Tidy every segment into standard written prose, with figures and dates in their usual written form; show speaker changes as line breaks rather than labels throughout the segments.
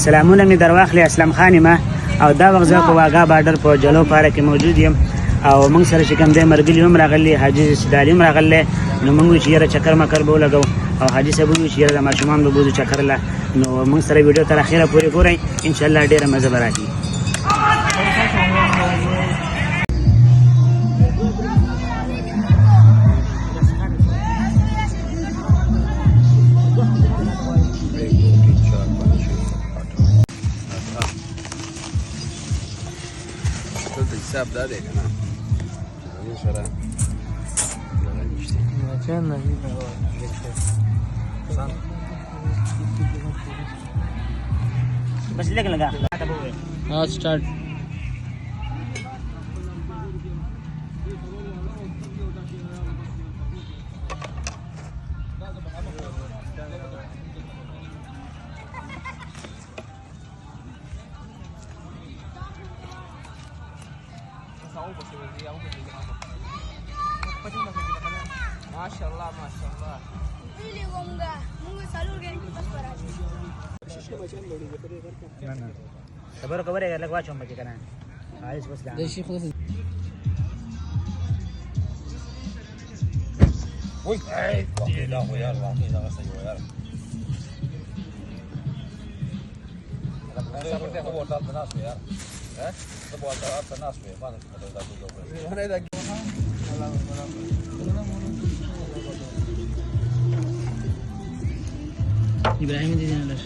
سلامونه می درواخلی اسلام خان ما او دا وخت زه په واګا بارډر په جلو پاره کې موجود یم او موږ سره چې کوم دی مرګلی هم راغلی حاجی سیدالي هم راغلی نو موږ چې یاره چکر مکر به ولګو او حاجی صاحب وویل چې یاره د ماشومان به بوځو چکر له نو موږ سره ویډیو تر اخره پورې ګورئ انشاءالله ډېره مزه به راکړي.
حساب داده کنه این سره چند نهی
بس لگا
हाँ स्टार्ट
माशाल्लाह माशाल्लाह ini gongga mungu salur ganti pas parasi
sabar kabar ya lagwa chom bagi kana halis bas da
देशी खुद
وي اي لا هو يا الله لا غسل يا الله صبرت هو طال الناس يا ها تبغى طال الناس ما نقدر
इब्राहिम दीदी ने लश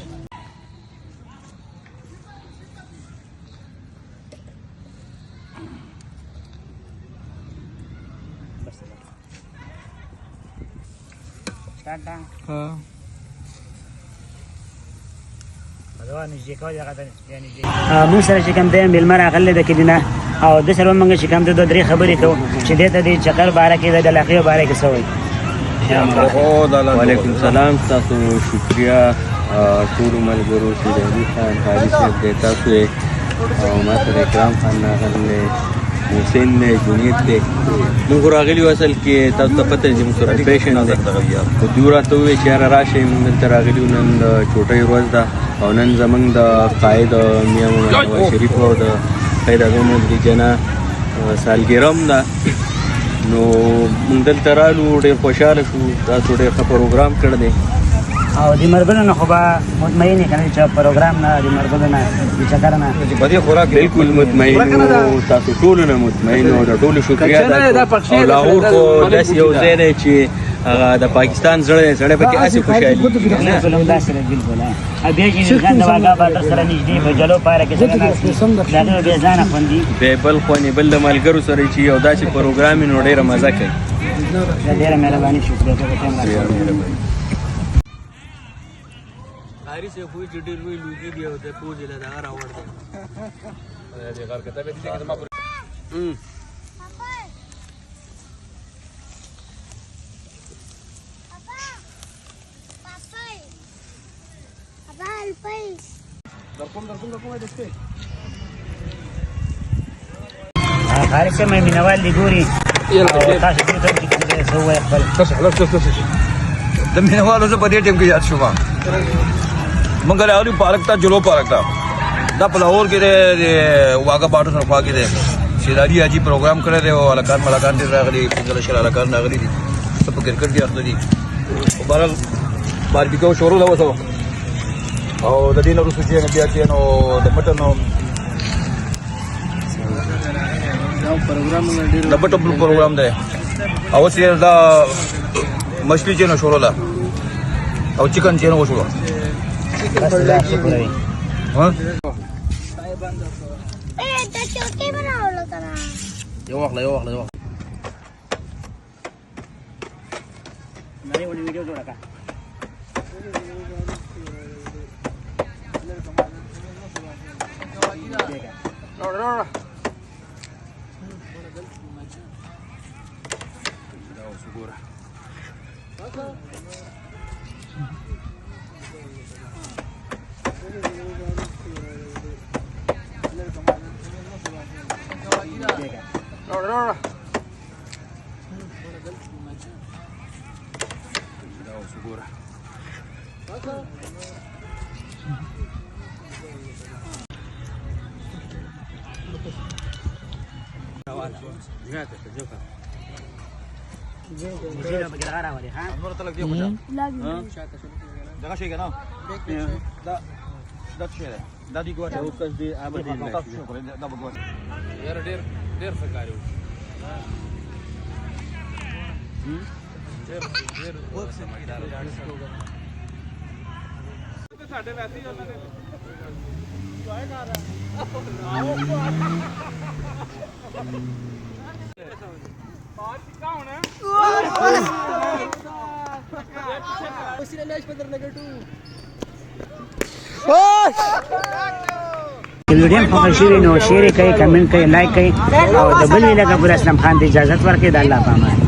ټاټا
हाँ
دا نږدې کول هغه ته یعنی موږ سره چې کوم دی مېلمه راغلی د کلینا او د سره موږ چې کوم د دوه درې خبرې کوو چې دې ته د چکر باره کې د علاقې باره کې څه وایي.
وعلیکم السلام تاسو شکریا ټول ملګرو سیدالي خان حاجي صاحب دی تاسو او ما سره اکرام خان راغلی حسین دی جنید دی موږ راغلي یو اصل کې تاسو ته پته چې موږ سره پیشنټ دی خو دوی راته وویل چې یاره راشئ موږ دلته راغلي یو نن د چوټۍ ورځ ده او نن زموږ د قاید میاں محمد نواز شریف او د قاید اعظم مولوي جناح سالګره هم ده نو موږ دلته رالو ډېر خوشحاله شو تاسو ډېر ښه پروګرام کړی دی
او د مرګونو نه خو به مطمئن یې که نه چې پروګرام نه د مرګونو نه د چکر نه
بالکل مطمئن وو تاسو ټولو نه مطمئن وو د ټولو شکریا تاسو او لاهور خو داسې یو ځای دی چې هغه د پاکستان زړه دی سړی پکې هسې خوشحالي
بالکل همداسې ده بالکل بیا چې انسان د واګا بارډر سره نږدې په جلو پاره کې سره ناست وي د هغه بیا ځانه خوندي
بیا بل خوندې بل د ملګرو سره چې یو داسې پروګرام وي نو ډېره مزه کوي
ډېره مهرباني شکریه ته ټایم راکړې
هاري سے کوئی ډېر لوی لوګي دی او د پوزې له دغه راوړ دی
دې غار کته به دې کې ما
خارج مې مینوال دی ګوري تاسو دې ته چې څه وایي خپل
تاسو حلال تاسو د مینوالو زه په دې ټیم کې یاد شوم منګل اوري پارک ته جلو پارک ته دا په لاهور کې د واګا باټو سره خوا کې دی سیدالي حاجي پروګرام کړی دی او الکان ملکان دې راغلي پنځه شل الکان راغلي دي په کرکټ کې اخته دي او بهرحال باربیکو شروع دا وسو او د دې نورو سوچې نه بیا کې نو د مټن نو د مټن پروګرام دی او چې دا مچھلی چې نو شروع ده او چکن چې نو شروع
بس لا شکرای
ها
دا چوکي بناولو کنه
یو وخت
نړۍ ولې ویډیو جوړه کا زیرا بګر غاره ولې ها
نور تلک دی خوشا دغه شي کنه دا څه دا دی ګوټه
او کس دی آباد دی
تاسو شو کړئ دا وګورئ
यार ډېر ښه کار وکړ ډېر ورک سے
ویډیو خوښ شوی نو شیر کړئ کمنټ کړئ لایک کړئ او د بل ویلګه پر اسلام خان ته اجازه ورکړئ د الله په امان